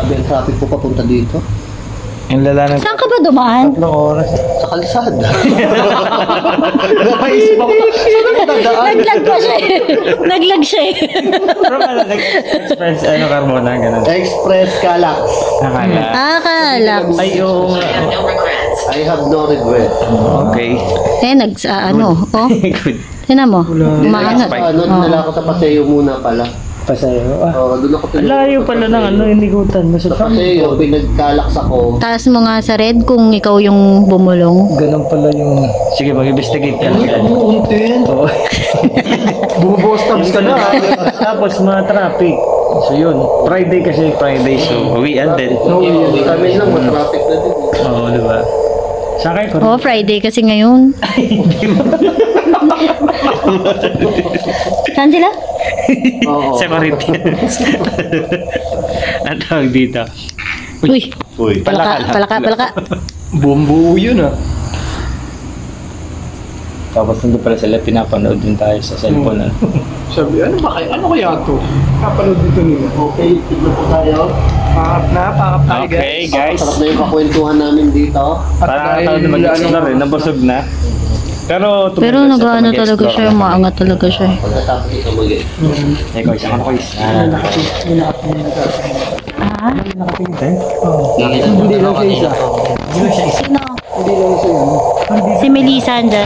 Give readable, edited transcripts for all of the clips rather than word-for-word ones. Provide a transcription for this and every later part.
Grabe ang traffic po papunta dito. Yung lalanan. Saan ka ba dumaan? 3 oras. Sa kalsada. Napaisip ako. Saan ako dadaan? Naglag pa siya eh. Naglag siya eh. Pero express, Carmona, ganun. Express Calax. Nakala. Kalak. Ay, yung... I have no regrets. Okay. Oh. Good. Tinan mo, umaangat. Dinala ko sa paseo muna pala. Pasayo. Doon ako Layo pala ng inigutan. sa paseo, pinagkalax ako. Taas mo nga sa red kung ikaw yung bumulong. Ganun pala yung... Sige, mag-investigate ka. Untin. Oo. Bumubuhos tabs ka na. Tapos mga traffic. So yun. Friday kasi Friday. So uwian din. Kami lang, matraffic na din. Oo, diba? Sa akin, Oh, Friday kasi ngayon. Saan sila? Oo. Sa Corinthians. Ang tawag dito. Uy, palaka. Bumbu yun ah. Tapos nandun pala sila, pinapanood din tayo sa cellphone. Sabi, ano kaya ito? Kapanood dito nila. Okay, tignan po tayo. Pakap tayo Okay, guys. guys. Sarap na yung kakwentuhan namin dito. Parang tao na mag-explore rin, nabusog na. Pero nag-ano talaga siya, maangat talaga siya. Pagkatapos ito mag-explore. Ikaw, isa ka na quiz. Nakatingin tayo? Hindi lang siya isa. Sino? Hindi lang siya yun. Si Melissa andyan?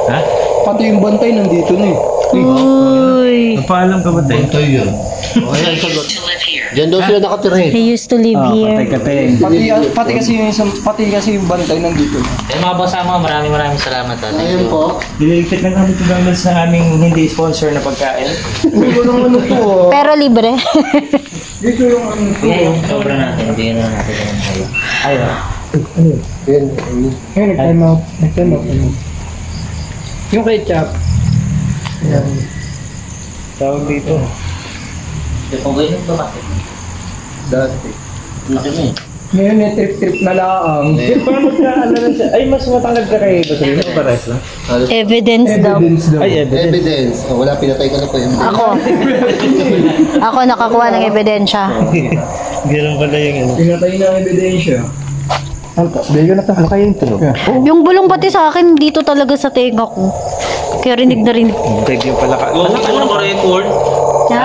Ha? Pati yung bantay nandito na eh. Uy, Paalam ka ba tayo? Ito yun. Okay, ang sagot. Diyan daw sila nakatira eh. he used to live here. Patay-katay. Pati kasi yung bantay nandito na. Mga boss mo, maraming salamat. Ayun po. Dililigpit lang kami McDonald's na aming hindi sponsor na pagkain. Ito lang ano to ah. Pero libre. Dito yung ano to. Sobra natin, hindi na natin yung kayo. Ayun. Yan. Ngayon, nag-time out. Yung ketchup. Ayan. Tawag dito. Pagkain ba kasi? Dati. Hindi. Ngayon, trip na laang. Paano ka, siya? Ay, mas matangad ka kay Basilio. Pares lang. Evidence daw. Evidence daw. Ay, evidence. Evidence. Oh, wala, pinatay ko na po yun. Ako nakakuha ng ebidensya. Ganun pala yung ano. Pinatay na ang ebidensya. Ano kayo yung tunog? Yung bulong pati sa akin dito talaga sa tenga ko. Kaya rinig na rinig. Tag yung pala ka. Hindi ko na record. Ha?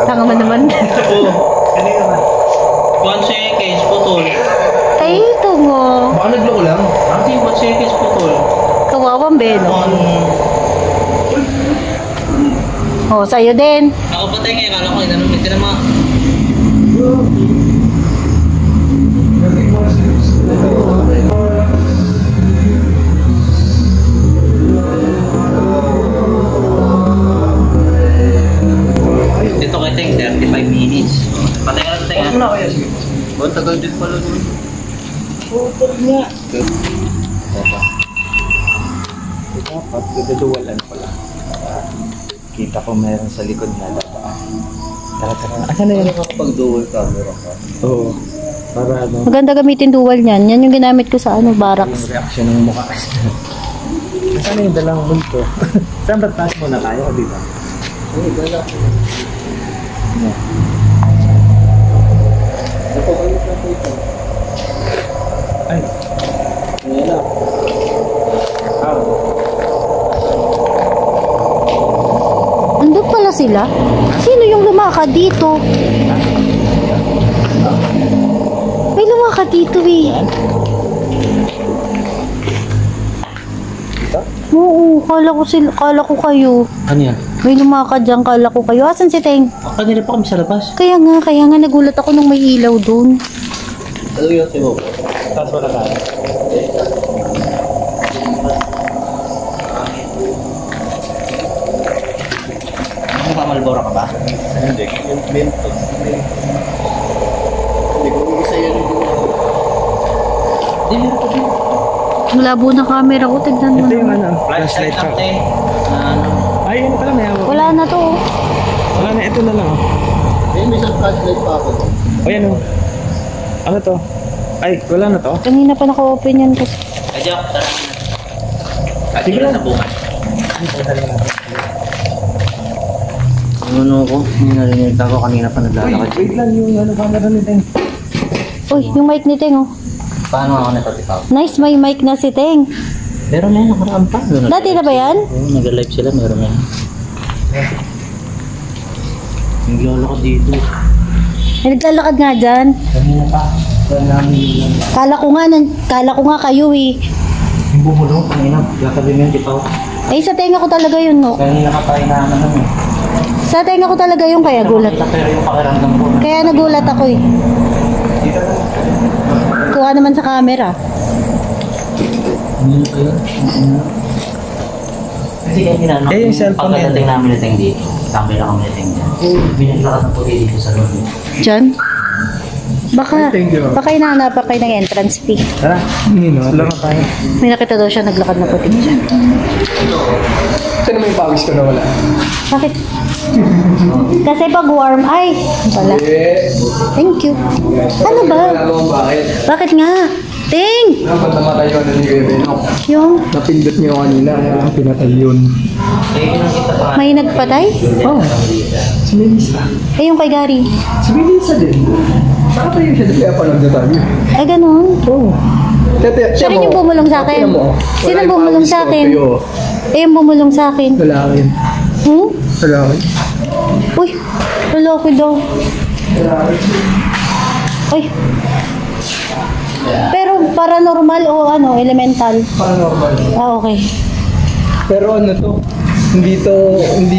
Tanga mo naman. Kanina ba? 1 seconds, putol. Ay, ito mo. Baka nagloko lang. Ate, 1 seconds, putol. Kawawang beno. Oh, sa'yo din. Ako patay ngayon, kala ko, inanong na mga. Dito kay Teng, 35 minutes. Patay ka na Teng, ha? Ano kaya sige? Ang tagal din pala nun. Putol nga. Dapat gagaduwalan pala. Kita ko meron sa likod na dapat. Tara. Asan na yun? Nakakapag-dual camera ka. Oo. Para ano, Maganda gamitin dual niyan. Yan yung ginamit ko sa yung barracks. reaction ng mukha. Asan na yung dalawang multo? Saan ba taas muna tayo o dito? Ay, wala. Ay. Wala. Andun pala sila? Sino yung lumakad dito? May lumakad dito eh. Oo, kala ko kayo. Ano yan? May lumakad dyan, kala ko kayo. Asan si Teng? Kanina pa kami sa labas. Kaya nga nagulat ako nung may ilaw doon. Ano yung simo? Taas muna tayo. Ano pa, Malboro ka ba? Hindi. Yung Mentos. Hindi ko isa yan yung Hindi, meron pa din. Malabo na camera ko, tignan mo Ito yung naman. ano, flashlight lang, ka. Teng. Ano? Ay, yun pala may hawak. Wala na to. Oh. Wala na, ito na lang. May isang flashlight pa ako. O yan o. Ano to? Ay, wala na to? Kanina pa naka-open yan kasi. Adyo, tara. Sige lang. Sa bukas. Ano ko? May narinig ako kanina pa naglalakad. Wait lang yung ano ba narinig? Uy, yung mic ni Teng, oh. Paano ako natatipaw? Nice, may mic na si Teng. Meron na yan, nakaraan pa. Dati na ba yan? Oo, nag-live sila, meron na yan. Naglalakad dito. May naglalakad nga dyan. Kanina pa. Kala ko nga kayo eh. Yung bumulong kanina, lakad din yung tipaw. Eh, sa tenga ko talaga yun, no? Kanina ka pa inaano eh. Sa tenga ko talaga yun, kaya gulat. Pero yung pakiramdam ko. Kaya nagulat ako eh. Kuha naman sa camera. Kasi kanina, yung cellphone pagkadating namin na Teng dito, tambay lang kami na Teng dyan. Binaglakas ng puti dito sa loob. Diyan? Baka Thank you. hinahanapan kayo ng entrance fee. Tara, sila na tayo. May nakita daw siya naglakad na puti. Saan naman yung pawis ko na wala? Bakit? Kasi pag warm, ay, wala. Thank you. Ano ba? Alam mo bakit? Bakit nga? Ting! Dapat namatay yun ni Kuya Benok. Yung Napindot niyo kanina, kaya lang pinatay yun. may nagpatay? Oh, si Melissa. Eh, yung kay Gary. Si Melissa din. Nakatayo siya, kaya panood na tayo. Ay, ganun. Oo. Siya rin yung bumulong sa akin. Sino bumulong sa akin? Eh, yung bumulong sa akin. Lalaki. Hmm? Lalaki. Uy, lalaki daw. Uy. Pero paranormal o ano, elemental? Paranormal. Ah, okay. Pero ano to? Hindi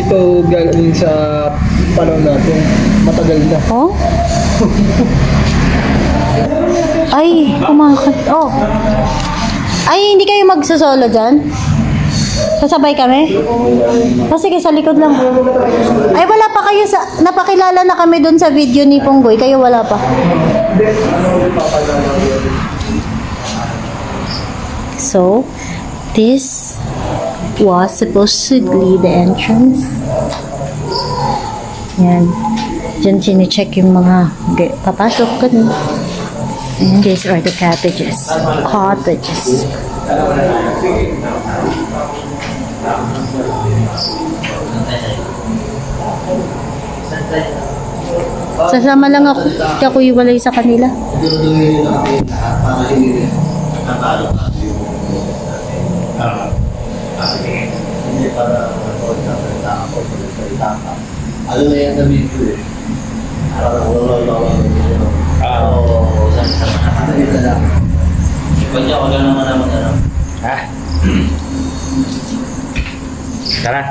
to galing sa panahon natin. Matagal na. Oh? Ay, kumakat. Oh. Ay, hindi kayo magsusolo dyan? Sasabay kami? O sige, sa likod lang. Ay, wala pa kayo sa... Napakilala na kami dun sa video ni Ponggoy. Kayo wala pa. So, this was supposed to be the entrance. Yan. Diyan sine-check yung mga papasok ko. And these are the cottages. Cottages. Sasama lang ako. Hindi ako iwalay sa kanila. Ano na yan sabihin ko eh? Pwede ako lang naman naman ano. Ha? Tara.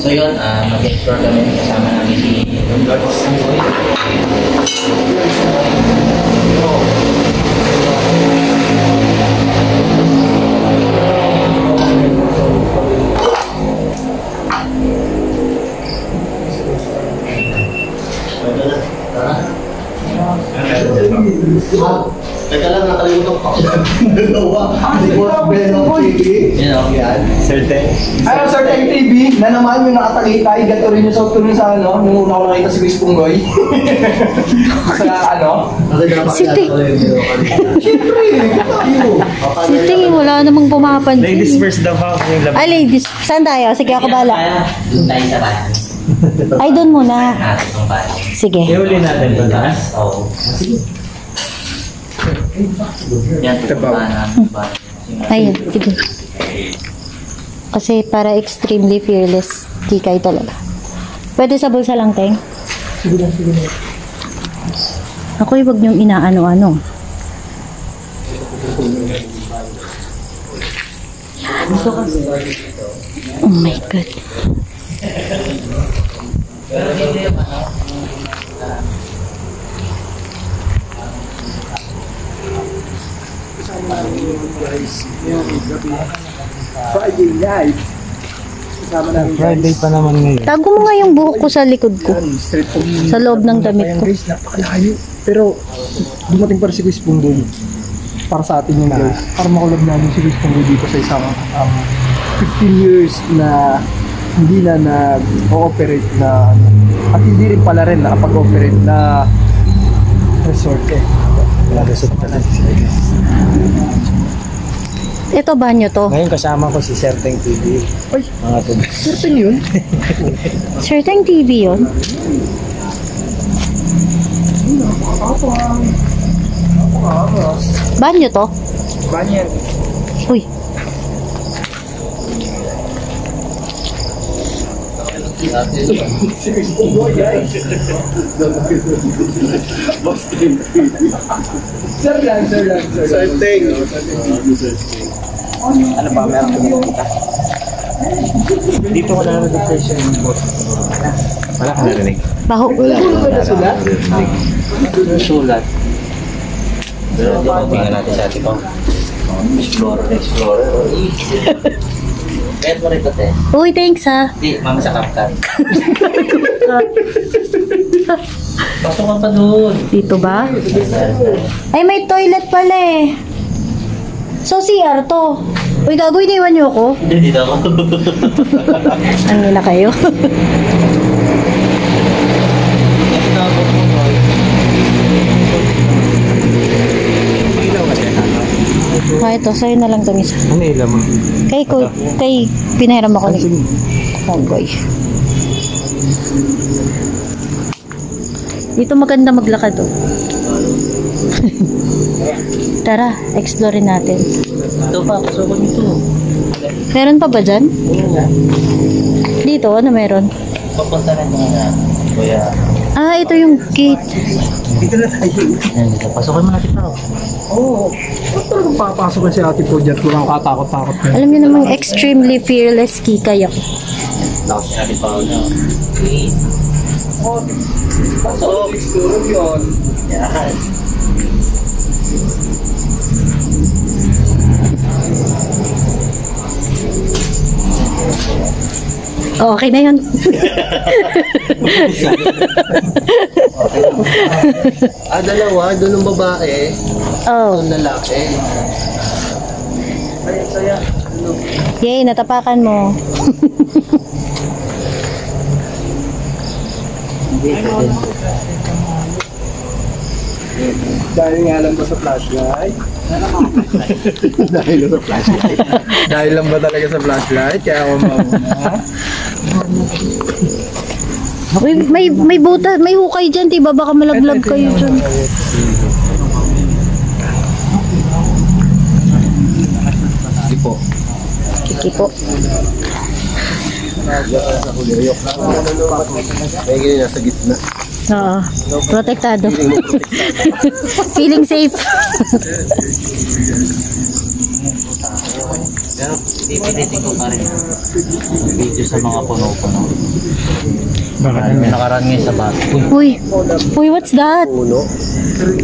So yun, mag-explore kami kasama namin si Lord Sangoy. Teka lang, nakalimutan ko. Dalawa. Boss Benok TV. Yan. Sir Teng. Ano, Sir Teng TV, na naman yung nakatalitay, gato rin yung sa tuloy sa ano, nung una ko nakita si Chris Punggoy. Sa ano? Si Ting. Siyempre, tayo. Si Ting, wala namang pumapansin. Ladies first daw ha. Yung laban. Ay, ladies. Saan tayo? Sige, ako bala. Doon tayo sa bayan. Ay, doon muna. Natin yung bayan. Sige. Ihuli natin ito na. Oo. Yan, pupuntahan namin yung bayan. Ayun, sige. Kasi para extremely fearless, kikay talaga. Pwede sa bulsa lang, Teng? Sige lang. Ako huwag niyong inaano-ano. Oh my God. Friday night. Kasama namin Friday pa naman ngayon. Tago mo nga yung buhok ko sa likod ko. Street food. Sa loob ng damit ko. Guys, napakalayo. Pero dumating pa rin si Chris Punggoy. Para sa atin yun guys. Para makulab namin si Chris Punggoy dito sa isang 15 years na hindi na nag-ooperate na at hindi rin pala rin nakapag-ooperate na resort eh. Wala resort na lang sila guys. Ito banyo to. Ngayon kasama ko si Serteng TV. Ay, Mga to. certain yun. Certain TV yun. Banyo to? Banyan. Uy. Sir lang. Certain. Ano ba? Meron ko nakita. Dito ko na nag-session yung boss. Wala ka narinig. Baho. Sulat. Pero di ba tingnan natin sa ating pang Explorer. Kahit mo rin ito, te. Uy, thanks ha. Di, mama sa kapkan. Pasok ka pa doon. Dito ba? Ay, may toilet pala eh. So, CR to. Uy, gago, iniwan niyo ako. Hindi, dito ako. Ano na kayo? Ah, ito. Sa'yo na lang itong isa. Ano ilam mo? Kay pinahiram ako ni Homeboy. Dito maganda maglakad oh. Tara, explore natin. Ito pa, pasok ko dito. Meron pa ba dyan? Dito, ano meron? Papunta na mga kuya. Ah, ito yung gate. Dito na tayo. Yan, dito. Pasokin mo natin pa. Oo. Ba't talagang papasok na si Ate po dyan? Walang katakot-takot na. Alam niyo namang extremely fearless kikay ako. Lakas natin pa ako na. Pasok. Explore yun. Yan. Oh, okay na yun. Dalawa. Doon ang babae. Oh. Doon lalaki. Ay, saya. Yay, natapakan mo. Dahil nga lang ba sa flashlight? Dahil sa flashlight. Dahil lang ba talaga sa flashlight? Kaya ako mauna. Uy, may buta, may hukay dyan, diba? Baka malaglag kayo dyan. Tipo. Kiki po. May ganyan nasa gitna. Oo. Protektado. Feeling safe. Pero pipilitin ko pa rin video sa mga puno-puno. May nakaraan ngayon sa bato. Uy, what's that? Uno.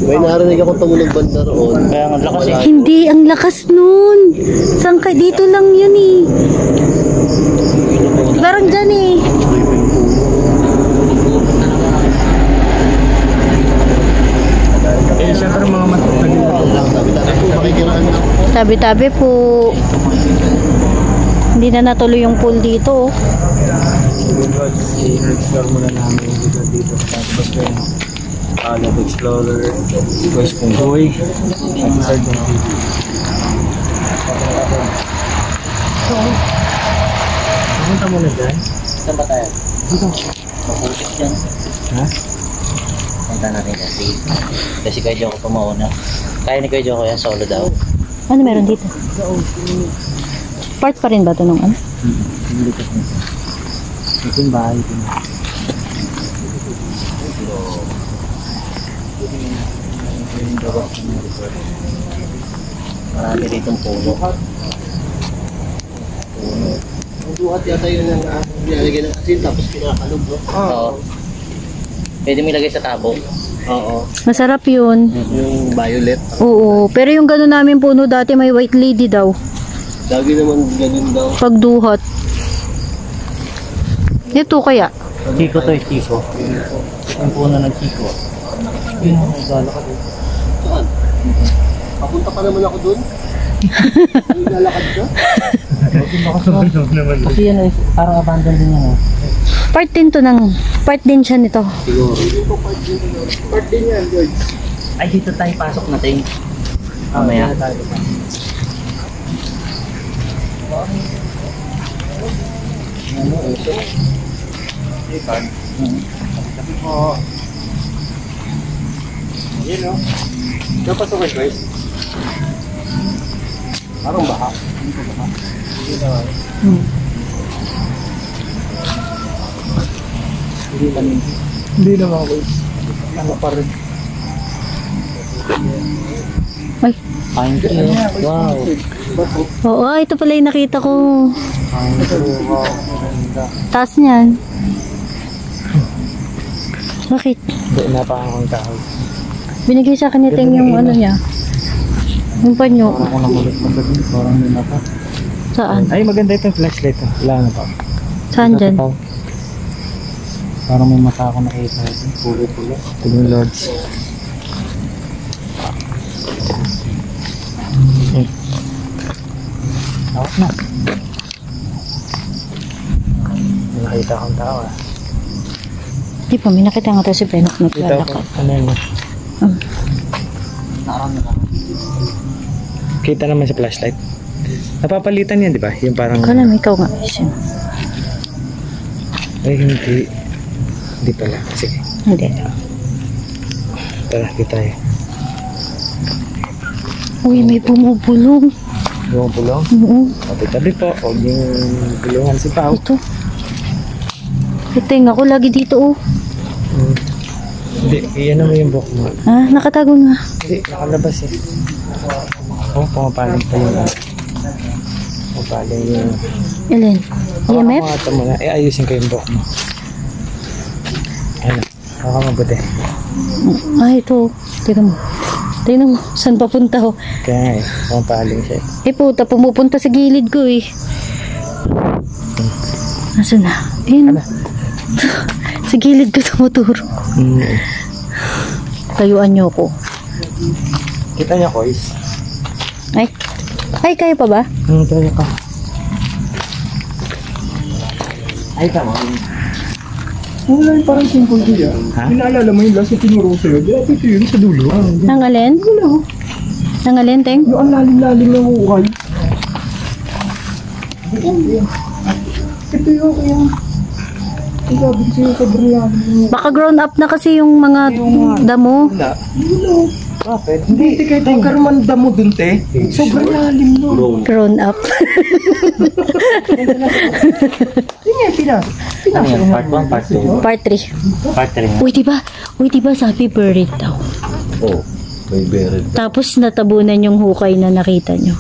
May narinig ako tumunog banda roon. Kaya ang lakas eh. Hindi, ang lakas nun. Saan ka? Dito lang yun eh. Parang dyan eh. Eh, syempre mga matutagin na. Tabi-tabi po, makikiraan na. Tabi-tabi po. Hindi na natuloy yung pool dito. I-explore muna namin yung lugar dito. Tapos ko yung Alab Explorer, Voice Punggoy, at Serteng TV. Pumunta muna dyan. Saan ba tayo? Maputik dyan. Ha? Punta natin kasi. Kasi kay Joko pumauna. Kaya ni kay Joko yan solo daw. Ano meron dito? Part pa rin ba ito nung ano? Ito yung bahay ko. Marami rito puno. Buhat yata yun ang nilalagay ng asin tapos kinakalog, no? Oo. Pwede mo ilagay sa tabo. Oo. Masarap yun. Yung violet. Oo, pero yung gano'n namin puno dati may white lady daw. Lagi naman ganun daw. Pagduhot. Ito kaya? Chico to eh, Chico. Ang puno ng Chico. Saan? Papunta pa naman ako dun. Lalakad ka? Kasi yan eh, parang abandon din yan eh. Part din siya nito. Siguro. Part din yan, George. Ay, dito tayo pasok natin. Mamaya. Ano, ito. Ipan. Sabi po. Yun o. Napasukin guys. Parang baha. Hindi naman guys. Ano pa rin. Ay. Pine tree. Wow. Oo, ito pala yung nakita ko. Pine tree. Wow. Taas niyan. Bakit? Hindi na pa akong tao. Binigay sa akin ni Teng yung ano niya. Yung panyo. Parang ako nakulit pa sa din. Parang hindi na pa. Saan? Ay, maganda itong flashlight. Wala na pa. Saan dyan? Parang may mata ako nakita. Puro-puro. Ito yung lords. Awak na. May nakita akong tao ah. Di pa, may nakita nga to si Benok Kita ko. naglalakad. Ano yun? Kita naman sa flashlight. Napapalitan yan, di ba? Yung parang... Kala mo ikaw nga. Siya. Ay, hindi. Hindi pala. Sige. Hindi. Tara, kita tayo. Uy, may bumubulong. Yung pulong. Oo. Tabi-tabi po. Huwag yung bulungan si Pao. Ito. Teng, ako lagi dito oh. Hindi, iyan naman yung buhok mo. Ah, nakatago na. Hindi, nakalabas eh. Oh, pumapaling pa yun. Pumapaling yun. Alin? EMF? Hawakan mo na. Ayusin ko yung buhok mo. Ano? Hawakan mabuti. Ah, ito. Tingnan mo. Tingnan mo. Saan papunta ho? Kaya nga eh, pumapaling siya. Eh puta, pumupunta sa gilid ko eh. Nasaan na? Ayun. Ano? Sa gilid ko tumuturo. Tayuan niyo ko. Kita niya, Kois. Ay. Ay, kayo pa ba? Tayo ka. Ay, tama. Wala yung parang simple ko yan. Ha? Inaalala mo yung last na tinuro ko sa'yo. Di ito yun sa dulo. Nangalin? Wala. Nangalin, Teng? Yung ang lalim-lalim na hukay. Ito yung ang sabi ko sa'yo sobrang lalim. Baka grown up na kasi yung mga damo. Wala. Bakit? Hindi kahit magkaroon mo dun, te. Sobrang lalim no. Grown up. Sige, pinas. Ano yan? Part 1, part 2? Part 3. Part 3. Uy, diba? Uy, diba sabi buried daw. Oh, may buried. Tapos natabunan yung hukay na nakita nyo.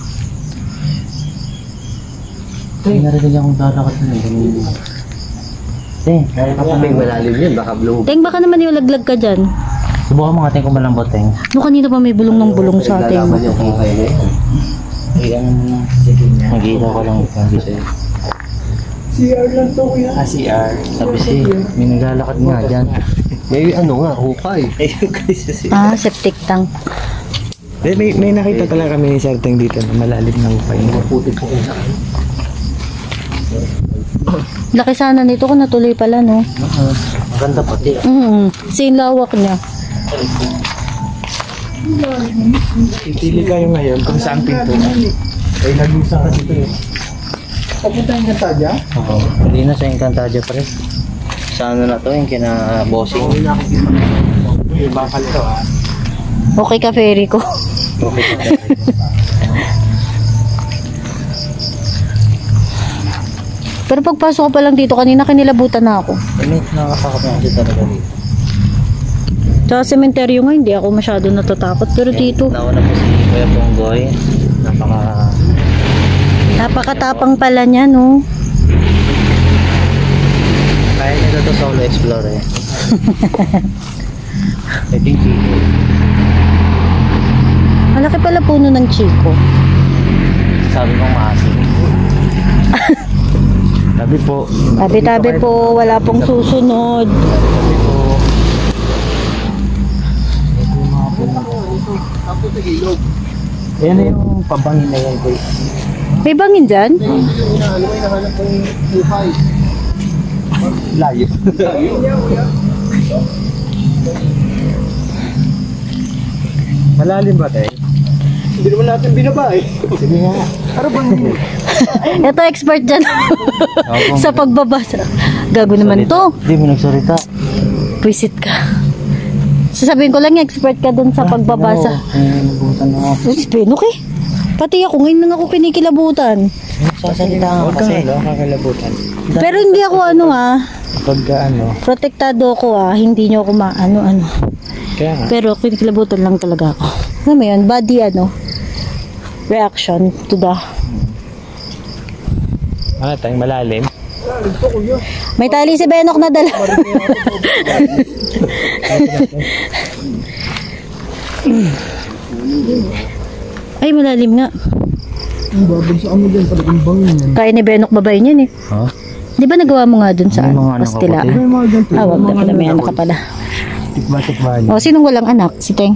Ay, narinig akong lalakad na yun. Kapag malalim yun, baka blow. Teng, baka naman yung laglag ka dyan. Subukan mo nga tayo kung malambot tayo. No, kanina pa may bulong ng bulong sa atin. Lalaman yung hukay na yun. Ay, ano mo na. Sige niya. Mag-iilaw ko lang hindi sa'yo. CR lang to kuya. CR. Sabi may naglalakad nga dyan. May ano nga, hukay. Ayun guys. Ah, septic tank. May nakita talaga kami ni Sir Teng dito na malalim na hukay. Puti po una. Laki sana nito kung natuloy pala, no? Maganda pati. Kasi yung lawak niya. Pipili kayo ngayon kung saan pinto. Ay, nag-usa kasi ito eh. Papunta yung Gantadya? Oo. Hindi na sa Encantadia pa rin. Sa ano na to, yung kina-bossing. Yung bakal ito ah. Okay ka, ferry ko. Okay. Pero pagpasok ko pa lang dito, kanina kinilabutan na ako. May nakakakap na kasi talaga dito. Sa sementeryo nga, hindi ako masyado natatakot. Pero dito, Nauna po si Kuya Ponggoy. napakatapang pala niya, no? Kaya nila to solo explore eh. I think Chico. Malaki pala puno ng Chico. Sabi ko maasim. Sabi po. Tabi-tabi po, wala pong susunod. Sabi po. Yan na yung pabangin na yan guys. May bangin dyan? Layo. Malalim ba tayo? Hindi naman natin binaba eh. Sige nga. Ano bang Ito expert dyan. Sa pagbabasa. Gago naman to. Hindi mo nagsalita. Visit ka. Sasabihin ko lang expert ka dun sa pagbabasa. Nabutan na ako. Uy, Benok eh. Pati ako, ngayon lang ako kinikilabutan. Sasalita nga Huwag kasi. kang kakalabutan. Pero hindi ako Pagka protektado ko hindi nyo ako ano. kaya nga. Pero kinikilabutan lang talaga ako. Ano mo yun? Body reaction to the... Ano tayong malalim? May tali si Benok na dala. Ay, malalim nga. babagsak mo dyan, talagang bangin yan. Kaya ni Benok babayin yun eh. Ha? Di ba nagawa mo nga dun sa May mga anak pastila? ako, May mga ganito. Wag na pala, may anak ka pala. Tikba-tikba niyo. O, sinong walang anak? Si Teng.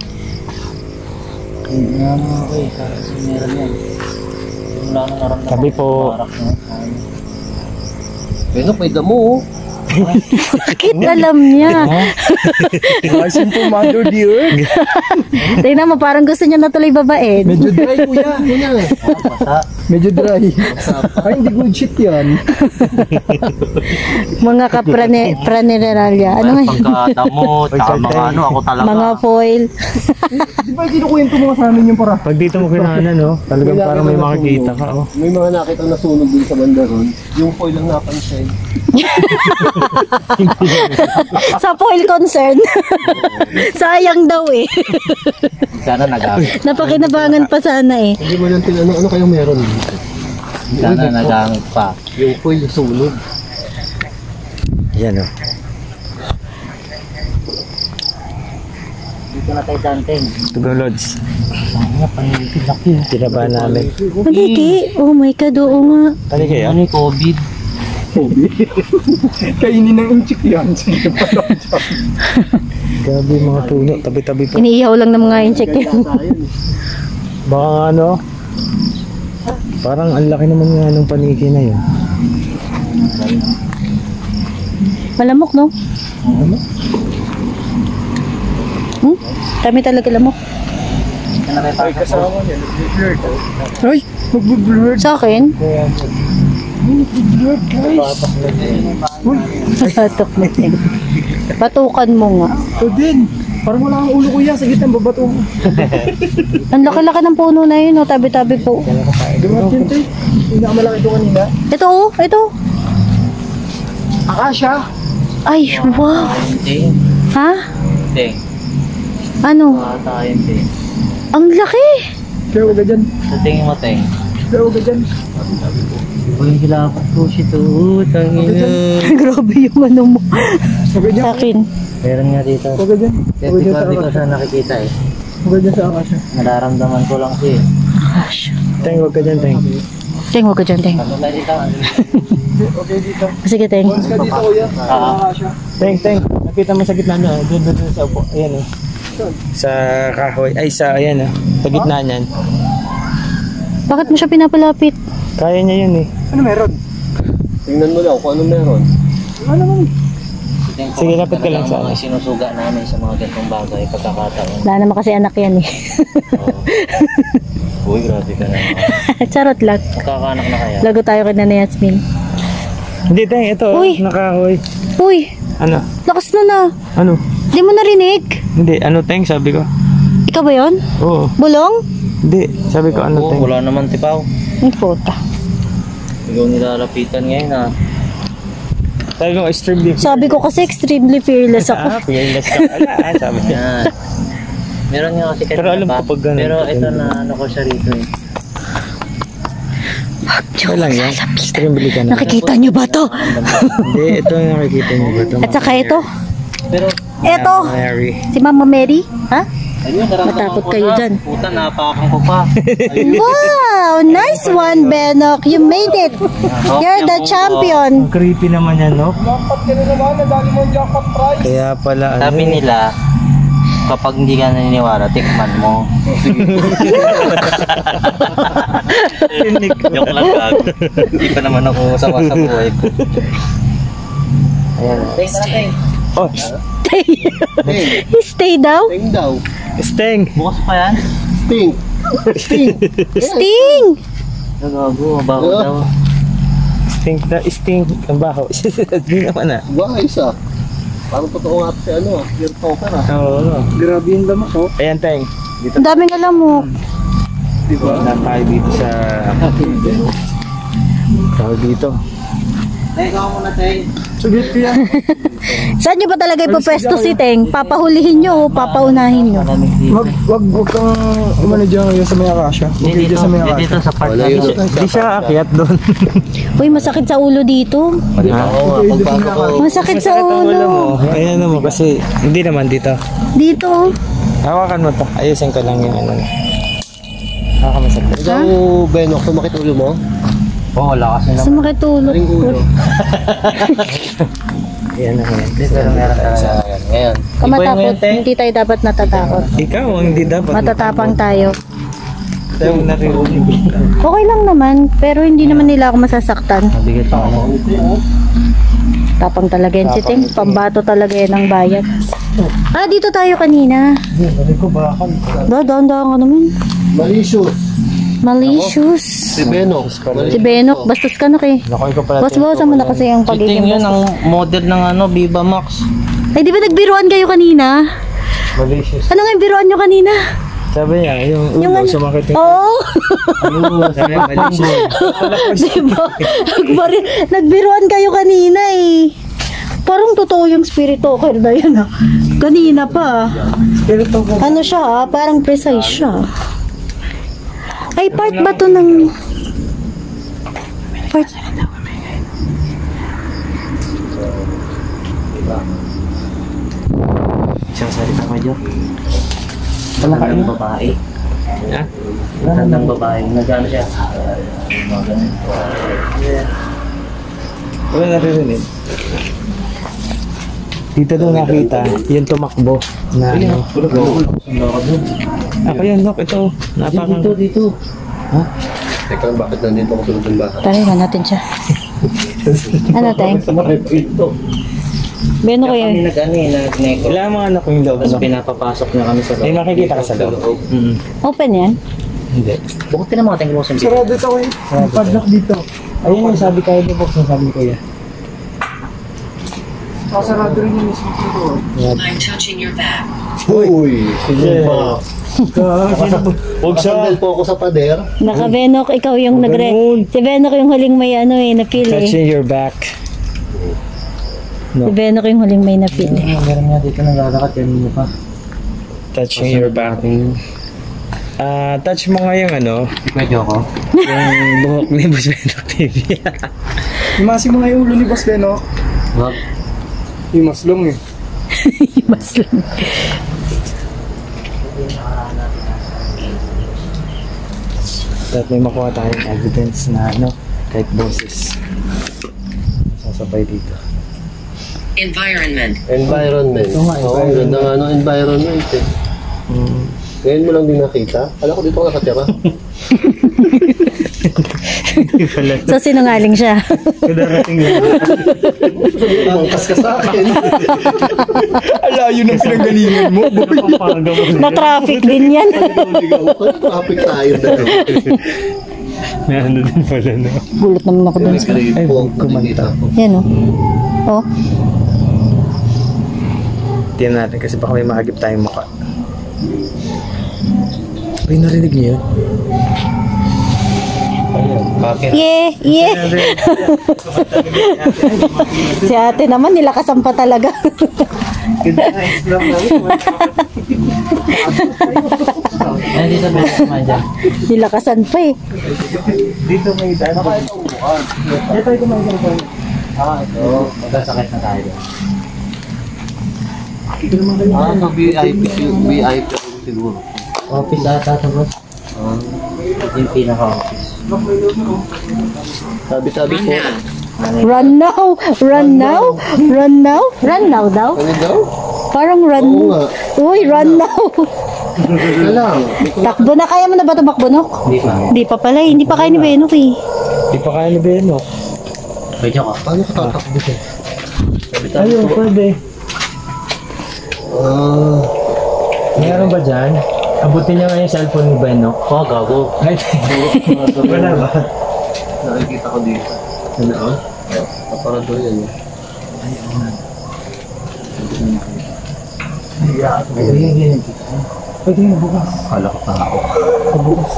Ano ako eh. Kasi meron yan. Wala nang naramdaman. Sabi po. Benok, may damo oh. Bakit alam niya? Asin po, mother dear. Tingnan mo, parang gusto niya na tuloy babain. Medyo dry, kuya. Medyo dry. Ay, hindi good shit yan. Mga kapraneralia. Ano nga yun? Pagkatamo, tsaka mga ano, ako talaga. Mga foil. Di ba kinukwento mo sa amin yung para? Pag dito mo kinaanan, no? Talagang parang may makikita ka, oh. May mga nakita na sunog din sa banda ron. Yung foil lang napansin. Sa foil concern. Sayang daw eh. Sana nagamit. Napakinabangan pa sana eh. Hindi mo lang tinanong ano kayong meron dito. Sana nagamit pa. Yung foil sunog. Yan, oh. Dito na tayo danteng. Tugong Lods. Sana panigid laki. Tinaba namin. Maliki. Oh my God, oo nga. Tali kayo? Ano yung COVID? Kainin ng inchik yan. Grabe yung mga puno. Tabi-tabi pa. Iniihaw lang ng mga incheck yan. Baka nga, ano? Parang ang laki naman nga ng paniki na yun. Malamok, no? Kami talaga lamok. Ay, kasama niya. Nag-blurred. Ay, nag-blurred. Sa akin, Nag-blurred, guys. patok mo din. Batukan mo nga. Ito din. Parang wala kang ulo, kuya. Sa gitna babato mo. Ang laki-laki ng puno na yun, no? Tabi-tabi po. Dumat yun, te. Pinakamalaki ito kanina. Ito, oh. Ito. Akasha. Ay, wow. Hindi. Ha? Hindi. Ano? Tayo hindi. Ang laki. Kaya huwag ka dyan. Sa tingin mo, Teng. Kaya huwag ka dyan. Uy, hilapat po si to. Tangina. Grabe yung ano mo. Huwag ka dyan. Sa akin. Meron nga dito. Huwag ka dyan. Kasi Huwag ka dyan sa di ko Akasha. siya nakikita eh. Huwag ka dyan sa Akasha. Nararamdaman ko lang siya eh. Gosh. Teng, huwag ka dyan, Teng. Teng, huwag ka dyan, Teng. Ano tayo dito? Okay, dito. Sige, Teng. Once ka dito, kuya. Sa Akasha. Teng. Nakita mo sa gitna niya. Doon sa upo. Ayan, oh. Sa kahoy. Ay, sa, ayan, oh. Sa gitna niyan. Bakit mo siya pinapalapit? Kaya niya yun, eh. Ano meron? Tingnan mo daw kung anong meron. Ano naman? Sige, lapit ka lang sa mga sinusuga namin sa mga ganitong bagay pagkakataon. Wala naman kasi anak yan eh. Uy, grabe ka na. Charot lang. Magkakaanak na kaya? Lago tayo kay Nanay Yasmin. Hindi, Teng. Ito, oh. Uy. Nakahoy. Uy, Ano? lakas na na. Ano? Di mo narinig? Hindi. Ano, Teng? Sabi ko. Ikaw ba yun? Oo. Bulong? Hindi. Sabi ko, ano, Oo, Teng? wala naman tipaw. Ang puta. Ikaw nilalapitan ngayon ha. Sabi ko, extremely. Sabi ko kasi extremely fearless ako. Fearless ka pala. Sabi niya. Yan. Meron nga kasi Pero alam pa. ko pag ganun, Pero pag ito ganun. na ano ko siya rito eh. Ito lang yan. Extremely ka na. Nakikita nyo ba to? Hindi, ito yung nakikita niyo ba ito? At saka ito. Pero Ito. Mary. Si Mama Mary. Ha? ayun, naramdaman Matakot ko kayo na. dyan. Puta, napakan ko pa. Wow! Nice one, Benok. You made it. You're the champion. Ang creepy naman yan, no? Lampat ka na naman. Nadali mo ang jackpot prize. Kaya pala, ano Sabi nila, kapag hindi ka naniniwala, tikman mo. Joke lang gag. Hindi pa naman ako sawa sa buhay ko. Ayan. Thanks na natin. Oh, Stay daw. Sting daw. Steng. Bukas pa yan. Sting. Sting. Sting! Nagago, mabaho daw. Stink ang baho. Hindi naman ah. Ba, isa. Parang totoo nga si ano, clear talker ah. Oo. Grabe yung lamok, oh. Ayan, Teng. Dito Ang daming alamok. na tayo dito sa... Tawag dito. Sugit ko yan. Saan nyo ba talaga ipapesto si Teng? Papahulihin nyo o papaunahin nyo? Wag kang umano dyan ngayon sa may akasya. Huwag kayo dyan sa may akasya. Dito sa part Wala na yun. Di siya akyat doon. Uy, masakit sa ulo dito. Oo nga, pagpasok ko. Masakit sa Sakit ang ulo mo. ulo. Ayan naman kasi hindi naman dito. Dito. Hawakan mo to. Ayusin ko lang yung ano. Hawakan mo sa Ikaw, Benok, sumakit ulo mo? Oo, wala kasi na. Sumakit ulo. Aling ulo. Ayan naman. Pero meron talaga. Ngayon. Kung matakot, hindi tayo dapat natatakot. Ikaw ang hindi dapat. Matatapang tayo. Tayo nakiulit. Okay lang naman, pero hindi naman nila ako masasaktan. Mabigat pa ako. Tapang talaga yan si Teng. Pambato talaga yan ng bayan. Ah, dito tayo kanina. Dahan ka naman. Malicious. Malicious. Si Benok. Si Benok, bastos ka na kay. Nakoy ko pala. Bawas-bawasan mo na kasi ang Chiting pagiging yun ang bastos. model ng ano, Viva Max. Ay, di ba nagbiruan kayo kanina? Malicious. Ano nga yung biruan nyo kanina? Sabi niya, yung Yung ulo ano? sumakit yung... Oo. Sabi niya, malicious. Diba? Nagbiruan kayo kanina eh. Parang totoo yung spirit talker na yun ah. Kanina pa. Ano siya ah, parang precise siya. Ay, part ba to ng... Part... Isang salita ko, Jo. Matandang babae. Ha? Matandang babae. Nagano siya? Wala naririnig. Dito doon nakita, yung tumakbo na ano. Ako yun, Dok. Ito. Napaka... Dito. Teka, bakit nandito ako sunod ng bahay? Tarihan natin siya. Ano, Teng? Ito. Beno ko Kami yun. nag-ano eh, nag-neko. Ilang mga anak ko yung loob. Tapos Ano? pinapapasok niya kami sa loob. May makikita ka sa loob. Mm. Open yan? Hindi. Bukod ka na mga tingin mo sa video. Sarado ito, eh. May padlock dito. Ayun yung sabi kayo ni Box, yung sabi ni Kuya. Sarado rin yung mismo dito. I'm touching your back. Uy, sinumpa. Huwag Kasandal po ako sa pader. Naka-Benok, ikaw yung Ganun. Si Benok yung huling may ano eh, napili. Touching your back. Si Benok yung huling may napili. Meron nga dito naglalakad yan mukha. Touching your back. Touch mo nga yung ano, Medyo ako. yung buhok ni Boss Benok TV. Imasi mo nga yung ulo ni Boss Benok. Wag. Yung mas long eh. Mas lang. At may makuha tayong evidence na ano, kahit boses. Sasabay dito. Environment. Environment. Oo, ang ganda nga ng environment eh. Ngayon mo lang din nakita. Alam ko dito ako nakatira. So, sinungaling siya. Kadarating yun. Mangkas ka sa akin. Alayo ng pinanggalingan mo, boy. Na-traffic din yan. Ligaw ko. Traffic tayo na. May ano din pala, no? Gulat naman ako dun sa... Grade po. kumanta. Yan oh. Oh. Tingnan natin kasi baka may mahagip tayong mukha. Ay, narinig niyo yun? Bakit? Yeah. Si ate naman, nilakasan pa talaga. Ay, dito meron naman dyan. Nilakasan pa eh. Dito may daan. Ito. Magkasakit na tayo. So VIP siguro. Office ata ito, boss. Yung pinaka-office. Sabi-sabi po. Run now! Run now! Run now! Run now daw? Ano daw? Parang run. Oo nga. Uy, run now! Ito lang. Takbo na. Kaya mo na ba tumakbo, Nok? Hindi pa. Hindi pa pala eh. Hindi pa kaya ni Benok eh. Di pa kaya ni Benok. Medyo ka. Paano ka tatakbo dito? Ayun, pwede. Ah. Meron ba dyan? Abutin niya nga yung cellphone ni Ben, no? Oh, gago. Ay, wala ba? Nakikita ko dito. Ano? Aparador yan. Pwede yun, bukas. Kala ko pa ako. Bukas.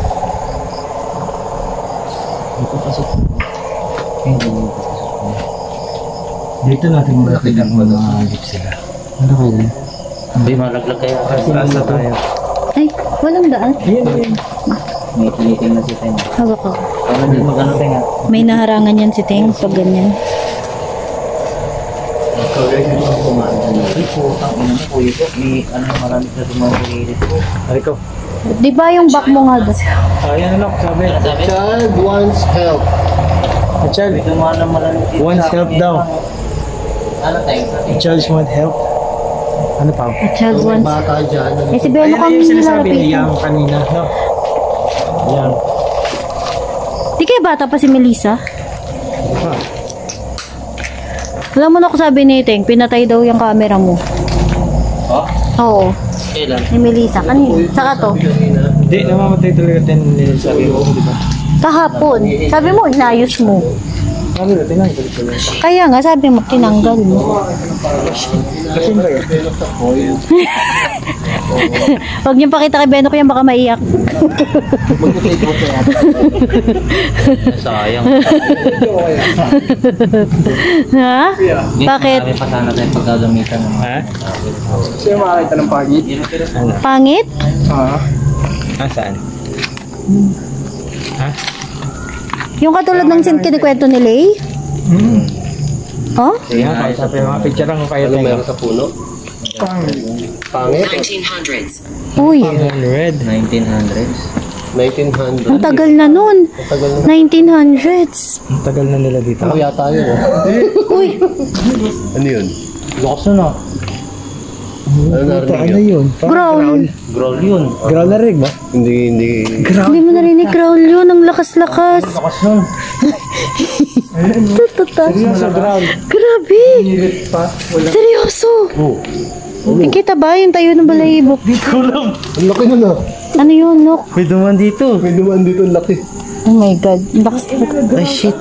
Dito natin makikita kung mga jeep sila. Ano kayo? Hindi, malaglag kayo. Kasi nasa tayo. Ay, walang daan. Ayun. May tiniting na si Teng. Hawak ko. Paano din mag-ano Teng? May naharangan yan si Teng pag ganyan. Ay, putang ina mo, kuya ko. May ano, marami na tumawagilid ko. Ariko. Di ba yung back mo nga doon? Ayan na lang, sabi. Sabi? Child wants help. Child, Dumaan na malamit dito wants sa help akin. daw. Ano Teng? Child want help. Ano pa? A child May wants. bata dyan. Eh si Beno Ayan na kami yung sinasabi ni nilalapitan. Yang kanina, no? Yang. Di kaya bata pa si Melissa? Alam mo na ako sabi ni Teng, pinatay daw yung camera mo. Oh? Oo. Kailan? Ni Melissa. Kanina. Saka to. Hindi, namamatay talaga din sabi ko, di ba? Kahapon. Sabi mo, inayos mo. Sabi ko, tinanggal ko lang. Kaya nga, sabi mo, tinanggal mo. Kasi ba yun? Huwag niyo pakita kay Beno ko yan, baka maiyak. Sayang. Ha? Bakit? Marami pa sana tayong paggagamitan ng mga. Ha? Siya makakita ng pangit. Ano? Pangit? Saan? Ha? Yung katulad ng kinikwento ni Lay? Oh? Sige nga, kausapin yung mga picture lang kung kayo Ano tayo. meron sa puno? Pangit? 1900s. Uy, 100. 1900s. 1900. ang tagal na nun. Ang tagal na. 1900s. Ang tagal na nila dito. Ako yata yun. Uy, Ano yun? Lakas nun ah. Ano narinig Ano yun? yun? growl. Growl yun. Growl na rig ba? Hindi. Hindi mo narinig growl yun. Ang lakas-lakas. Lakas nun. Tutata. Seryoso, growl. Grabe. Seryoso. Nakita ba yung tayo ng balahibo? Ang laki nun ah. Ano yun, look? May duman dito. May dumaan dito, ang laki. Oh my God. Ang lakas talaga. Ay, shit.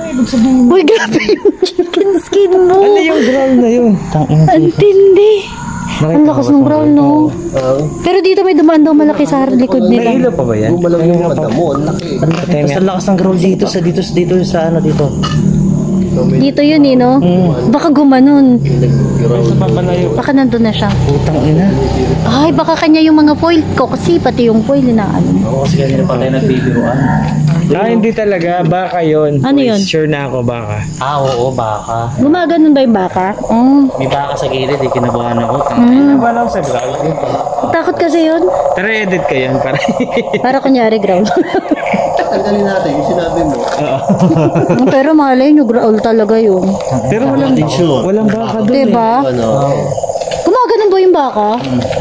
Uy, grabe yung chicken skin mo. Ano yung growl na yun? Ang tindi. Ang lakas ng growl, no? Pero dito may dumaan daw malaki sa likod May nila. ilaw pa ba yan? Gumalang yung mata mo, ang laki. Basta lakas ng growl dito sa dito. Dito yun, eh, no? Baka gumanon. Papalayo. Baka nandun na siya. Putang ina. Ay, baka kanya yung mga foil ko. Kasi pati yung foil na ano. Ako kasi kanina pa tayo nagbibiruan. Hindi talaga. Baka yun. Ano yun? Sure na ako, baka. Ah, oo, baka. Gumaganon ba yung baka? Oh. May baka sa gilid, kinabahan ako. Ano ba lang sa growl? Takot kasi yun. Tara, edit ka yan. Para kunyari growl. Tanggalin natin yung sinabi mo. Pero malay nyo, growl talaga yun. Pero walang baka doon Diba? Ano? Gumaganon ba yung baka?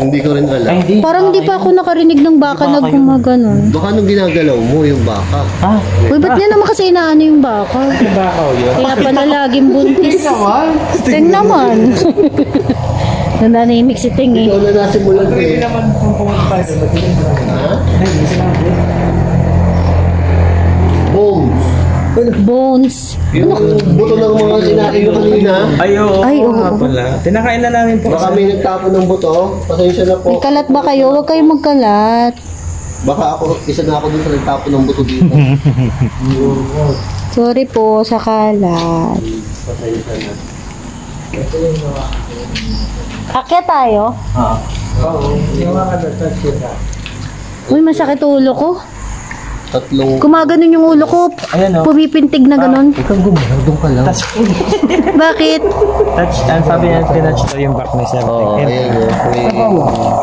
Hindi ko rin alam. Hindi. Parang di pa ako nakarinig ng baka na gumaganon. Baka nung ginagalaw mo yung baka. Ah, Uy, ba't niya naman kasi inaano yung baka? Baka yun. Kaya pala laging buntis. Ting naman. Nananahimik si Ting eh. Ikaw na nasimulan ko eh. naman kung pumunta tayo doon. Bones. Bones. Yung buto ng mga sinabi ko kanina. Ay, oo. Ay, oo. nga pala. Tinakain na namin po. Baka may nagtapon ng buto. Pasensya na May po. kalat ba kayo? Huwag kayong magkalat. Baka ako, isa na ako dun sa nagtapon ng buto dito. Sorry po sa kalat. Pasensya na. Akyat tayo? Uy, masakit ulo ko. Tatlong... Gumaganon yung ulo ko. Ayan, oh. Pumipintig na ganon. Ikaw gumalaw, doon ka lang. Bakit? Touch, ang sabi niya, pinatch daw yung back ni Sir. Oo, ayan o. May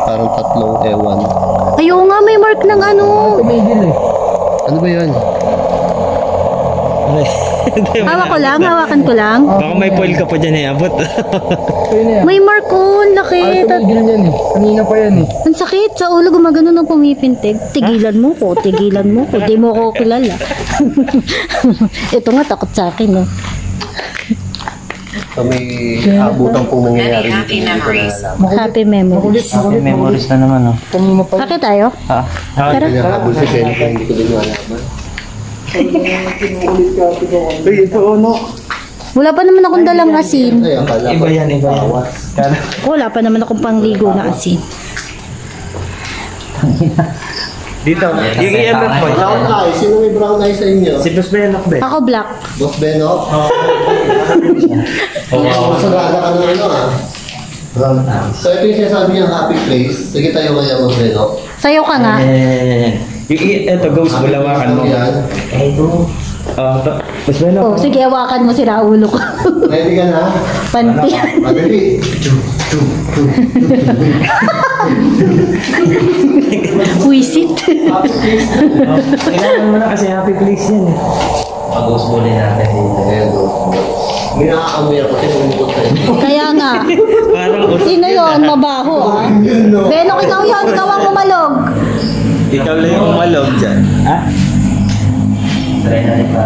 parang tatlong ewan. Ayaw nga, may mark ng ano. Ano ba yun? Hawakan ko lang. Baka may foil ka pa dyan eh, abot. May mark ko, laki. Tumigil yan eh. Kanina pa yan eh. Ang sakit, sa ulo gumagano ng pumipintig. Tigilan mo ko. Di mo ko kilala. Ito nga, takot sa akin, no? So may abutan pong nangyayari Many happy dito. Hindi ko memories. nalalaman. Happy memories. Happy memories na naman, oh. Kanina pa. Bakit tayo? Ha? Tara. Kanya habol si Jenny, kaya hindi ko din malaman. Kinukulit ka ito ko. Uy, ito ano? Wala pa naman akong dalang asin. Ay, akala ko. Iba yan, iba yan. Wala pa naman akong pangligo na asin. Dito, yung i-MF mo. Brown eyes. Sino may brown eyes sa inyo? Si Boss Benok ba? Ako black. Boss Benok? Oo. Sagada ka na ano ah. Brown eyes. So ito yung sinasabi niyang happy place. Sige tayo kaya Boss Benok. Sayo ka nga. Ito, ghost, bulawakan mo. Yan. Ito. Boss Benok. Oh, sige, hawakan mo si Raulo ko. Ready ka na? Panti. Madali. Wisit. Kailangan mo na kasi happy place yan eh. Pag-ghost bully natin dito. Ayan, may nakakamoy ako kasi umukot sa inyo. Kaya nga. Parang Sino yon? Mabaho ah. Benok, ikaw yon. Ikaw ang umalog. ikaw lang yung umalog dyan. Ha? Try na rin pa.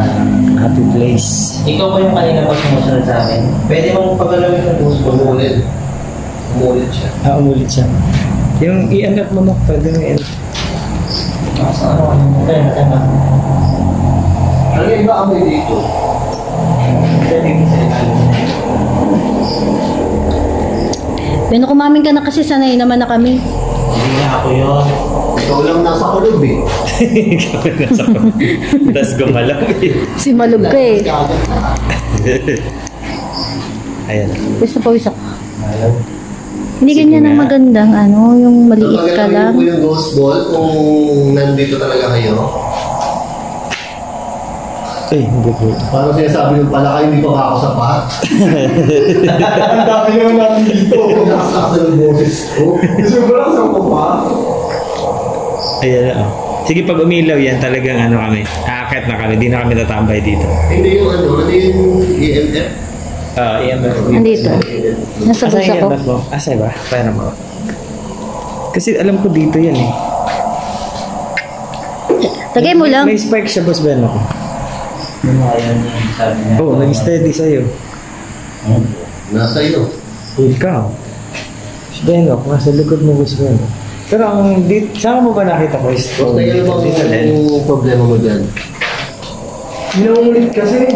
Happy place. Ikaw ba yung kanina pag sumusunod sa amin? Pwede mong paglalawin ng ghost bully. Umulit. Umulit siya. Umulit siya. Yung i-MF mo na, pwede mo i-MF. Sa ano? Kaya na. Ano yung iba amoy dito? Benok, kumamin ka na kasi sanay naman na kami. Hindi na ako yun. Ikaw lang nasa kulog eh. Tapos gumalaw eh. Si Malug ka eh. Kagat na. Ayan. Pwes na pawis ako. Hindi ganyan ang magandang ano, yung maliit ka Pagkakalamin lang. po yung ghost ball kung nandito talaga kayo. Hindi po. Parang sinasabi yung pala kayo, hindi pa ba ako sapat? Ang dami naman natin dito. Nakasaksa ng boses ko. Sobrang sa ko pa. Ayan na. Sige, pag umilaw yan, talagang ano kami. Aakit na kami. Di na kami tatambay dito. Hindi yung ano yung EMF? EMF. Nandito. Nasa Asa bulsa yung ko. EMF mo? Asa ba? Pera mo. Kasi alam ko dito yan eh. Tagay mo lang. May spike siya, Boss Ben ako. Ano kaya yung sabi niya? Oo, nag-steady sa'yo. Nasa iyo. Ikaw. Boss Ben ako, nasa likod mo, Boss Ben. Pero ang saan mo ba nakita ko is Basta yun dito din. bang problema mo dyan? Inuulit kasi.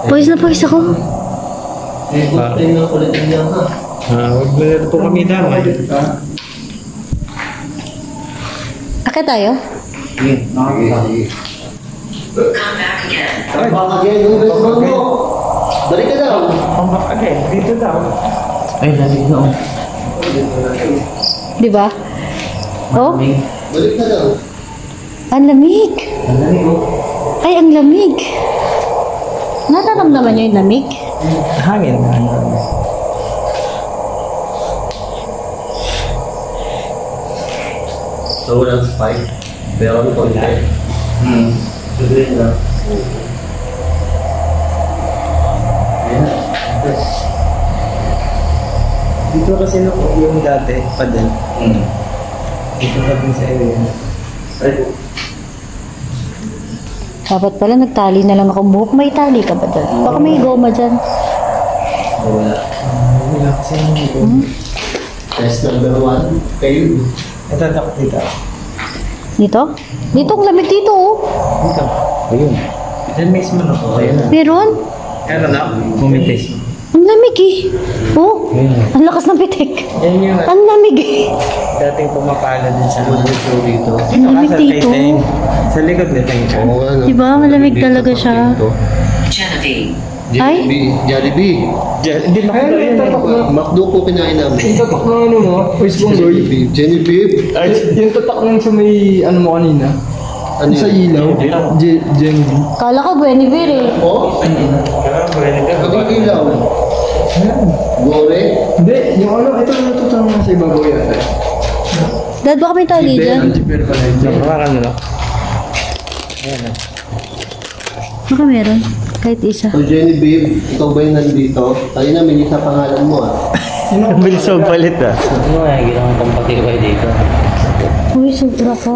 Pawis na pawis ako. Eh, good thing na kulit niya ha. Huwag mo na po kami damay. Akit tayo? Sige. Come back again. Baka yan yung best friend mo. Balik ka daw. Okay, dito daw. Ay, lamig na oh. Di ba? Oh, Balik ka daw. ang lamig. Ang lamig oh. Ay, ang lamig. Nataramdaman niyo yung lamig? Hangin. So, walang spike. Pero ano konti. Sige na. Dito kasi yung dati, padel. Dito ka din sa area. Dapat pala nagtali na lang ako buhok. May tali ka ba dyan? Baka may goma dyan. Wala. Wala kasi yung Test number 1. Kayo. ito dapat dito. Dito? Dito, ang lamig dito oh. Dito. Ayun. Diyan mismo na po. Ayun na. Meron? Ano na? Bumitis. Ang lamig eh. Oh, Ayun. ang lakas ng pitik. Yan yung Ang lamig eh. dating pumapala din sa Ano yung show dito? Ang lamig dito. Sa likod nito yung Oo nga no. Diba? Malamig Dito, talaga siya. dito. Genevieve. Ay? Jollibee. Hindi makita Ayun, yun. tatak na. McDo po kinain namin. Yung tatak na ano mo, West Bongoy. Genevieve. Yung tatak lang sa may ano mo kanina. Ano Sa yun? ilaw. Genevieve. Kala ko Guinevere eh. Oh? Paging ilaw. Gore? Hindi, yung ano, ito yung tatak na sa ibabaw yata. Dad, baka may tali dyan. Antiper pala yun. Hawakan mo na. Ayan na. Baka meron. Kahit isa. So Genevieve, ikaw ba yung nandito? Tayo na, may sa pangalan mo ah. Bilisog palit ah. Ano nga, ginawa kong patibay dito. Uy, sobra ka.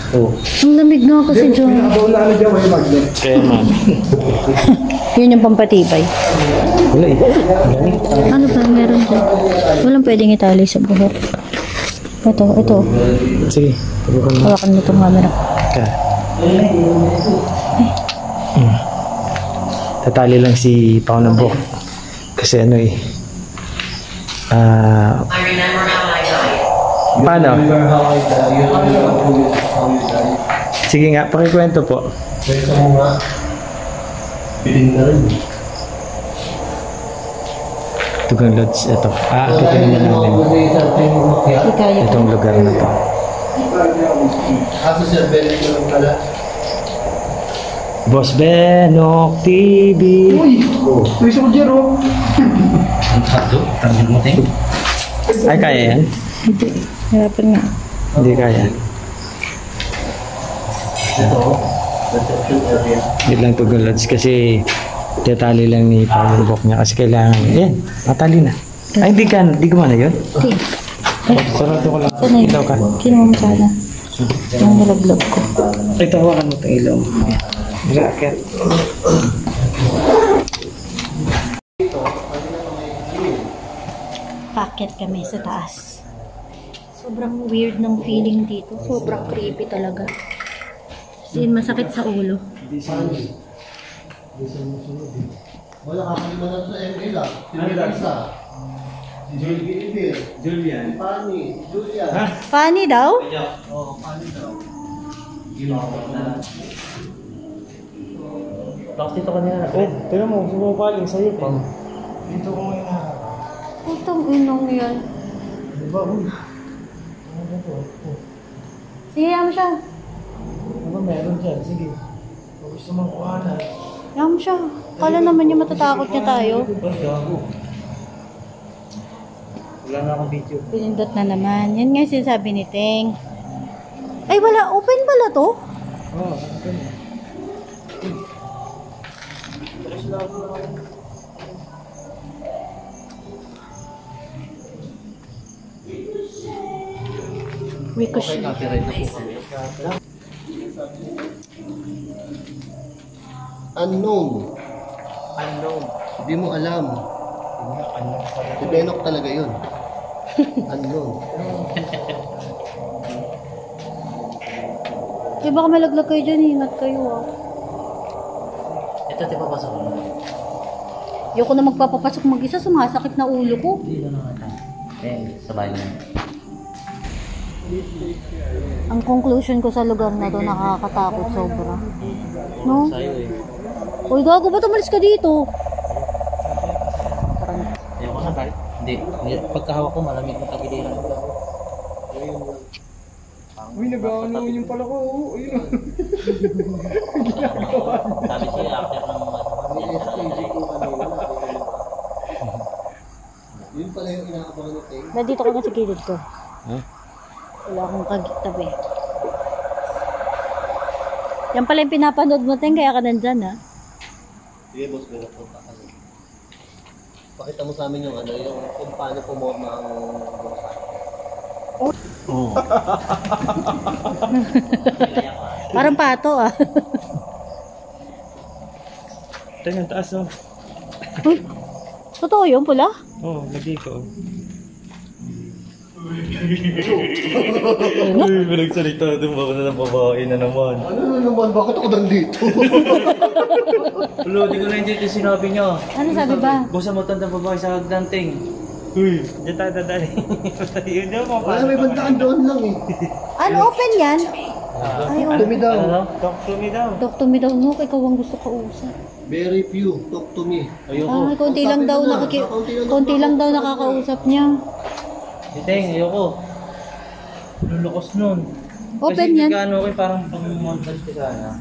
Oo. Ang lamig nga kasi dyan. Pinakabaw na ano dyan, may magnet. Kaya man. Yun yung pampatibay. Wala eh. Ano ba meron dyan? Walang pwedeng itali sa buhok. Ito. Sige. Tubukan mo. Hawakan mo itong camera. Kaya. Tatali lang si Pao ng buhok. Kasi ano eh. I remember how I died. Paano? How you die. Sige nga, pakikwento po. Kwento mo nga. Piling na rin. Tugang Lods, ito. Ito yung natin. Hindi kaya. Itong lugar na to. Aso siya, Bennett na lang pala. Boss Benok TV. Uy! Uy, soldier oh! Ang tato, tanong mo ting. Ay, kaya yan? Hindi. Hirapan nga. Hindi kaya. Ito, reception area. Hindi lang Tugang Lods kasi tatali lang ni Pao yung buhok niya kasi kailangan. Yan, matali na. Ay, hindi ko man na yun. Hindi. Sarado ko lang. Sana yun. Ilaw ka. Kinuha mo sana. Yung nilaglag ko. Ito, hawakan mo itong ilaw. Racket. Packet kami sa taas. Sobrang weird ng feeling dito. Sobrang creepy talaga. Kasi masakit sa ulo. Wala kakalimutan sa ML ah. Si Melissa. Si Julian. Julian. Si Fanny. Si Julian. Funny daw? Oo, Fanny daw. Bakit dito kanina na? Oh, tignan mo, sumupaling sa'yo pa. Dito ko ngayon na. Putang inong yan. Diba, uy? Sige, yam siya. Ano meron dyan? Sige. Kung gusto mong kuhanan. Yam siya. Kala naman niya matatakot niya tayo. Wala na akong video. Pinindot na naman. Yan nga yung sinasabi ni Teng. Ay, wala. Open pala to? Oo, ano na. Ricochet. Copyright na po. Unknown. Unknown. Hindi mo alam. Si Benok talaga yun. Unknown. Kaya baka malaglag kayo dyan. Ingat kayo ah. Ito, di ba pasok mo? Ayoko na magpapapasok mag-isa. Sumasakit na ulo ko. Hindi na naman. Sabay na. Ang conclusion ko sa lugar na to, nakakatakot sobra. No? Sa'yo eh. Uy, gago, ba't umalis ka dito? Ayoko na kahit. Hindi. Pagkahawak ko, malamig ng tagiliran ko. Uy, nag-ano yung pala ko. Ayun. Sabi siya, after ng mga May SKG ko kanina. Yun pala yung inaabangan ng Teng. Nandito ka na sa gilid ko. Huh? Wala akong kagitabi. Yan pala yung pinapanood mo, Teng, kaya ka nandyan, ha? Sige, boss, Benok, punta ka na. Pakita mo sa amin yung ano, yung kung paano pumorma ang bulsa. Oo. Parang pato, ah. Tingnan, taas oh. Uy, totoo yun, pula? Oo, lagi ko. Ano? Uy, pinagsalita din ba ako na ng babae na naman. Ano na naman? Bakit ako nandito? Ulo, di ko na hindi ito sinabi nyo. Ano sabi ba? Busa mo tanda babae sa hagdanting. Uy, dyan tayo dadali. Yun yung mga Wala, may bantaan doon lang eh. Ano, open yan? Ay, oh. Tumi daw. Talk to me daw. Talk to me daw, no? Ikaw ang gusto kausap. Very few. Talk to me. Ay, konti lang daw, konti lang daw nakakausap niya. Diteng, ayoko. Lulukos nun. Open yan. Kasi gano'n okay, parang pang-montage ka sana.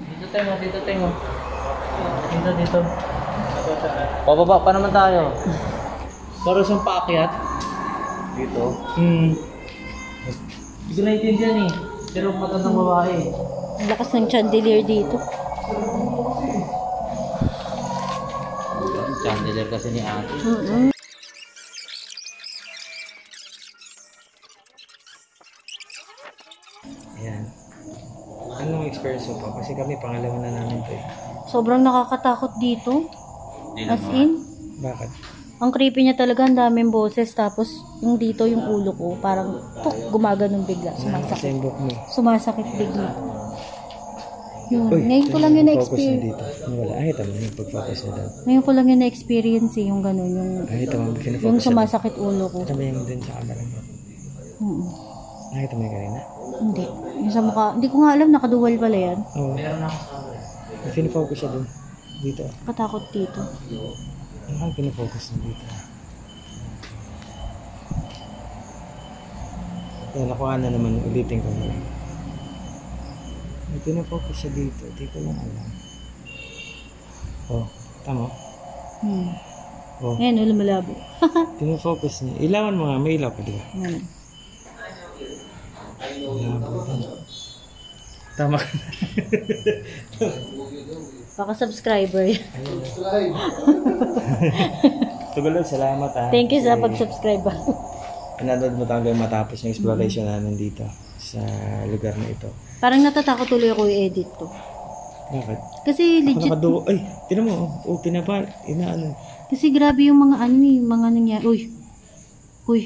Dito tayo. Dito. Pababa pa naman tayo. Para siyang paakyat. Dito? Hindi ko naiintindihan eh. Pero matandang babae. Ang lakas ng chandelier dito. Chandelier kasi ni ate. Kasi kami, pangalawa na namin to eh. Sobrang nakakatakot dito. Hindi lang As in, Bakit? ang creepy niya talaga, ang daming boses. Tapos, yung dito, yung ulo ko, parang gumaganon bigla. Kasi Sumasakit. yung book mo. Sumasakit bigla. Yun. Uy, Ngayon ko lang yun focus na na-experience. dito. Wala. Ay, tama yung pag-focus na daw. Ngayon ko lang yun na-experience yung ganun. Ay, tama. Yung sumasakit ulo ko. Tama yung dun sa camera mo. Nakita mo yung kanina? Hindi. Yung sa mukha. Hindi ko nga alam, nakaduwal pala yan. Oo. Pinifocus siya dun. Dito. Katakot dito. Ay, pinifocus na dito. Yan, nakuha na naman. Ulitin ko na lang. May pinifocus siya dito. Di ko lang alam. Oh, tama. Oh, Ayan, ulo malabo. pinifocus niya. Ilawan mo nga. May ilaw ko, di ba? Ayan. Malabo din. Tama ka na. Baka subscriber. Tugulog, salamat ah. Thank you sa pag-subscribe. Pinanood mo hanggang matapos yung exploration namin dito sa lugar na ito. Parang natatakot tuloy ako i-edit to. Bakit? Kasi Ako legit. nakaduwa. Ay, tinan mo. Oh, pinapa. Inaano. Kasi grabe yung mga ano eh, mga nangyari. Uy,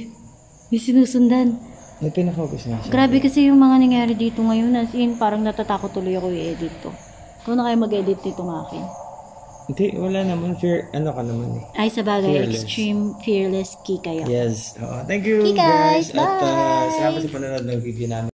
may sinusundan. May pinafocus nga siya. Grabe kasi yung mga nangyari dito ngayon. As in, parang natatakot tuloy ako i-edit to. Kung na kayo mag-edit nitong akin. Hindi, wala naman. Fear, ano ka naman eh. Ay, sa bagay, Fearless. extreme fearless kika yun. Yes. Oo. Thank you Okay, guys. At Bye. salamat sa panonood ng video namin.